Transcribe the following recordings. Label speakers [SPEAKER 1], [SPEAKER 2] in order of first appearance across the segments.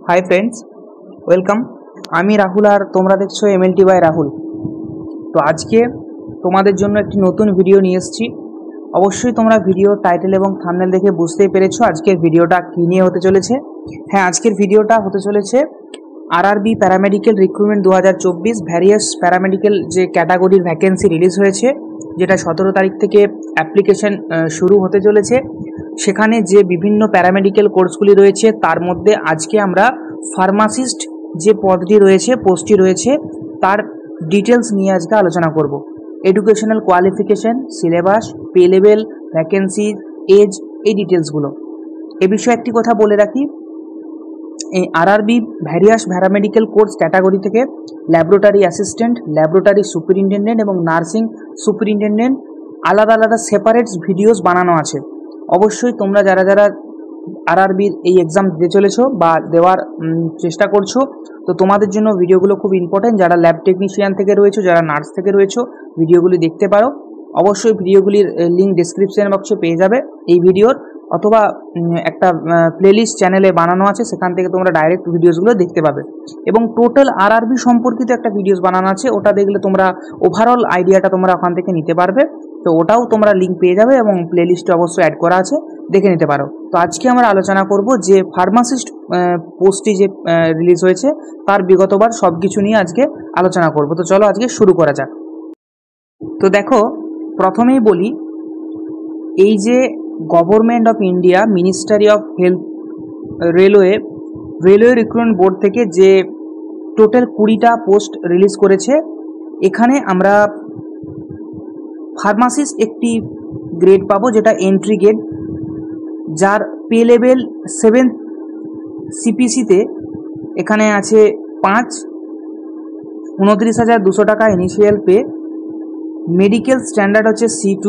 [SPEAKER 1] Hi friends, welcome. আমি রাহুল আর তোমরা দেখছো এমএলটি বাই রাহুল। তো আজকে তোমাদের জন্য একটি নতুন ভিডিও নিয়ে এসেছি। অবশ্যই তোমরা ভিডিও টাইটেল এবং থাম্বনেল দেখে বুঝতেই পেরেছো আজকের ভিডিওটা কী নিয়ে হতে চলেছে। হ্যাঁ, আজকের ভিডিওটা হতে চলেছে RRB paramedical recruitment 2024 various paramedical যে ক্যাটাগরির ভ্যাকেন্সি রিলিজ হয়েছে, যেটা 17 তারিখ থেকে অ্যাপ্লিকেশন শুরু হতে চলেছে। সেখানে যে বিভিন্ন প্যারামেডিক্যাল কোর্সগুলি রয়েছে তার মধ্যে আজকে আমরা ফার্মাসিস্ট যে পদটি রয়েছে, পোস্টটি রয়েছে, তার ডিটেলস নিয়ে আজকে আলোচনা করব। Educational qualification, syllabus, pay level, vacancy, age, এই ডিটেলসগুলো। এ বিষয়ে একটি কথা বলে রাখি, এই RRB various paramedical course category থেকে ল্যাবরেটরি অ্যাসিস্ট্যান্ট, ল্যাবরেটরি সুপারিনটেন্ডেন্ট এবং নার্সিং সুপারিনটেন্ডেন্ট আলাদা আলাদা সেপারেট ভিডিওস বানানো আছে। অবশ্যই তোমরা যারা যারা আরআরবির এই এক্সাম দিতে চলেছো বা দেওয়ার চেষ্টা করছো, তো তোমাদের জন্য ভিডিওগুলো খুব ইম্পর্টেন্ট। যারা ল্যাব টেকনিশিয়ান থেকে রয়েছো, যারা নার্স থেকে রয়েছো, ভিডিওগুলি দেখতে পারো। অবশ্যই ভিডিওগুলির লিঙ্ক ডিসক্রিপশন বক্সে পেয়ে যাবে এই ভিডিওর, অথবা একটা প্লেলিস্ট চ্যানেলে বানানো আছে, সেখান থেকে তোমরা ডাইরেক্ট ভিডিওসগুলো দেখতে পাবে। এবং টোটাল আরআরবি সম্পর্কিত একটা ভিডিওস বানানো আছে, ওটা দেখলে তোমরা ওভারঅল আইডিয়াটা তোমরা ওখান থেকে নিতে পারবে। তো ওটাও তোমরা লিঙ্ক পেয়ে যাবে এবং প্লেলিস্টে অবশ্যই অ্যাড করা আছে, দেখে নিতে পারো। তো আজকে আমরা আলোচনা করব যে ফার্মাসিস্ট পোস্টটি যে রিলিজ হয়েছে তার বিগতবার সব কিছু নিয়ে আজকে আলোচনা করব। তো চলো আজকে শুরু করা যাক। তো দেখো, প্রথমেই বলি, এই যে government of India ministry of health railway recruitment board থেকে যে টোটাল 20টা পোস্ট রিলিজ করেছে, এখানে আমরা ফার্মাসিস্ট একটি গ্রেড পাবো, যেটা এন্ট্রি গ্রেড, যার পে লেভেল 7 সিপিসিতে এখানে আছে 5, 29,200 টাকা ইনিশিয়াল পে। মেডিকেল স্ট্যান্ডার্ড হচ্ছে C2।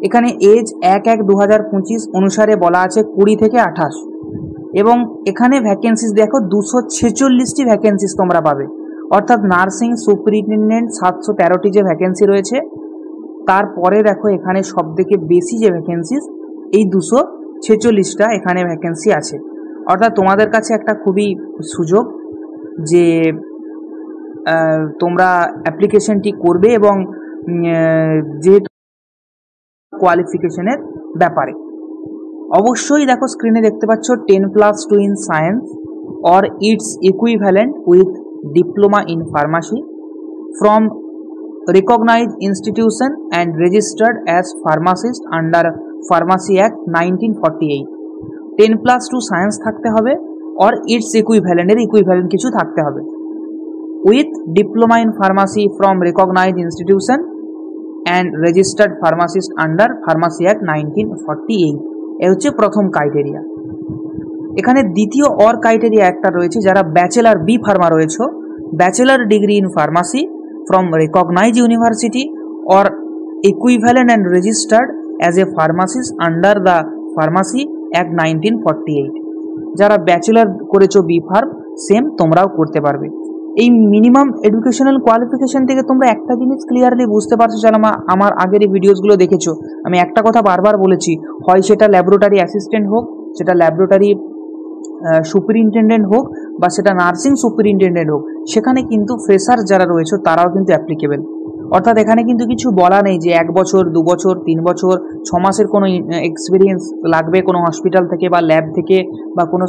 [SPEAKER 1] এখানে এজ 1/1/2025 অনুসারে বলা আছে 20 থেকে 28। এবং এখানে ভ্যাকেন্সিস দেখো 246টি ভ্যাকেন্সিস তোমরা পাবে, অর্থাৎ নার্সিং সুপারিনটেন্ডেন্ট 713টি যে ভ্যাকেন্সি রয়েছে, তারপরে দেখো এখানে সব থেকে বেশি যে ভ্যাকেন্সিস, এই 246টা এখানে ভ্যাকেন্সি আছে। অর্থাৎ তোমাদের কাছে একটা খুবই সুযোগ যে তোমরা অ্যাপ্লিকেশনটি করবে, এবং যেহেতু কোয়ালিফিকেশনের ব্যাপারে অবশ্যই দেখো স্ক্রিনে দেখতে পাচ্ছ 10+2 in science or its equivalent with diploma in pharmacy from recognized institution and registered as pharmacist under Pharmacy Act 1948। 10+2 science থাকতে হবে, or its equivalent এর ইকুইভ্যালেন্ট কিছু থাকতে হবে, with diploma in pharmacy from recognized institution and registered pharmacist under Pharmacy Act 1948। এ হচ্ছে প্রথম criteria. এখানে দ্বিতীয় অর ক্রাইটেরিয়া একটা রয়েছে, যারা ব্যাচেলার বি ফার্মা রয়েছে, bachelor degree in pharmacy from recognized university or equivalent and registered as a pharmacist under the Pharmacy Act 1948। যারা bachelor করেছো বি ফার্ম, সেম তোমরাও করতে পারবে। এই মিনিমাম এডুকেশনাল কোয়ালিফিকেশন থেকে তোমরা একটা জিনিস ক্লিয়ারলি বুঝতে পারছো, যারা আমার আগের এই ভিডিওসগুলো দেখেছো, আমি একটা কথা বারবার বলেছি, হয় সেটা ল্যাবরেটরি অ্যাসিস্ট্যান্ট হোক, সেটা ল্যাবরেটরি সুপারিনটেন্ডেন্ট হোক, বা সেটা নার্সিং সুপারিনটেন্ডেন্ট হোক, সেখানে কিন্তু ফ্রেশার যারা রয়েছে তারাও কিন্তু অ্যাপ্লিকেবল। অর্থাৎ এখানে কিন্তু কিছু বলা নেই যে 1 বছর, 2 বছর, 3 বছর, 6 মাসের কোনো এক্সপিরিয়েন্স লাগবে কোনো হসপিটাল থেকে বা ল্যাব থেকে বা কোনো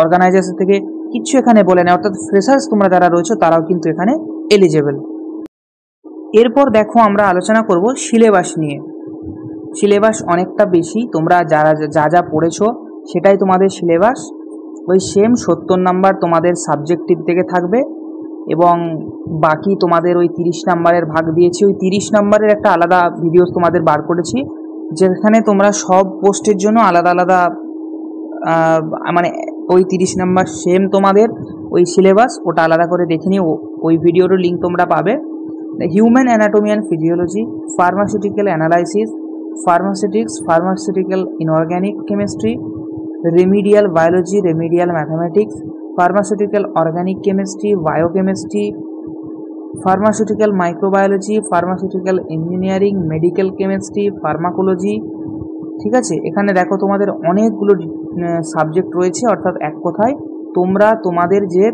[SPEAKER 1] অর্গানাইজেশন থেকে, কিচ্ছু এখানে বলে নেই। অর্থাৎ ফ্রেশার্স তোমরা যারা রয়েছে তারাও কিন্তু এখানে এলিজেবল। এরপর দেখো আমরা আলোচনা করব সিলেবাস নিয়ে। সিলেবাস অনেকটা বেশি, তোমরা যা পড়েছো সেটাই তোমাদের সিলেবাস। ওই সেম 70 নাম্বার তোমাদের সাবজেক্টিভ থেকে থাকবে, এবং বাকি তোমাদের ওই 30 নাম্বারের ভাগ দিয়েছি। ওই 30 নাম্বারের একটা আলাদা ভিডিওস তোমাদের বার করেছি, যেখানে তোমরা সব পোস্টের জন্য আলাদা আলাদা মানে ওই 30 নাম্বার সেম তোমাদের ওই সিলেবাস, ওটা আলাদা করে দেখে নিও। ওই ভিডিওর লিঙ্ক তোমরা পাবে। Human anatomy and physiology, pharmaceutical analysis, ফার্মাসিউটিক্স, pharmaceutical inorganic chemistry, remedial biology, remedial mathematics, pharmaceutical organic chemistry, biochemistry, pharmaceutical microbiology, pharmaceutical engineering, medical chemistry, pharmacology, ঠিক আছে। এখানে দেখো তোমাদের অনেকগুলো সাবজেক্ট রয়েছে, অর্থাৎ এক কথায় তোমরা তোমাদের যে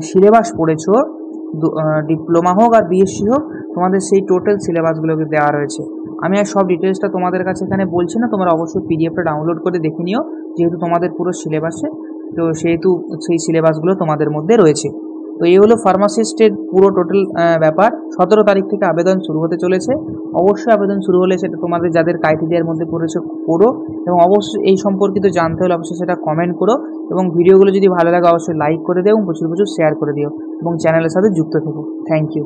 [SPEAKER 1] সিলেবাস পড়েছো, ডিপ্লোমা হোক আর বিএসসি হোক, তোমাদের সেই টোটাল সিলেবাসগুলোকে দেওয়া রয়েছে। আমি আর সব ডিটেলসটা তোমাদের কাছে এখানে বলছি না, তোমরা অবশ্যই পিডিএফটা ডাউনলোড করে দেখে নিও, যেহেতু তোমাদের পুরো সিলেবাসে, তো সেহেতু সেই সিলেবাসগুলো তোমাদের মধ্যে রয়েছে। তো এই হলো ফার্মাসিস্টের পুরো টোটাল ব্যাপার। 17 তারিখ থেকে আবেদন শুরু হতে চলেছে। অবশ্যই আবেদন শুরু হলে সেটা তোমাদের যাদের ক্রাইটেরিয়ার মধ্যে পড়েছে করো, এবং অবশ্যই এই সম্পর্কিত জানতে হলে অবশ্যই সেটা কমেন্ট করো, এবং ভিডিওগুলো যদি ভালো লাগে অবশ্যই লাইক করে দিও এবং প্রচুর প্রচুর শেয়ার করে দিও, এবং চ্যানেলের সাথে যুক্ত থেকো। Thank you.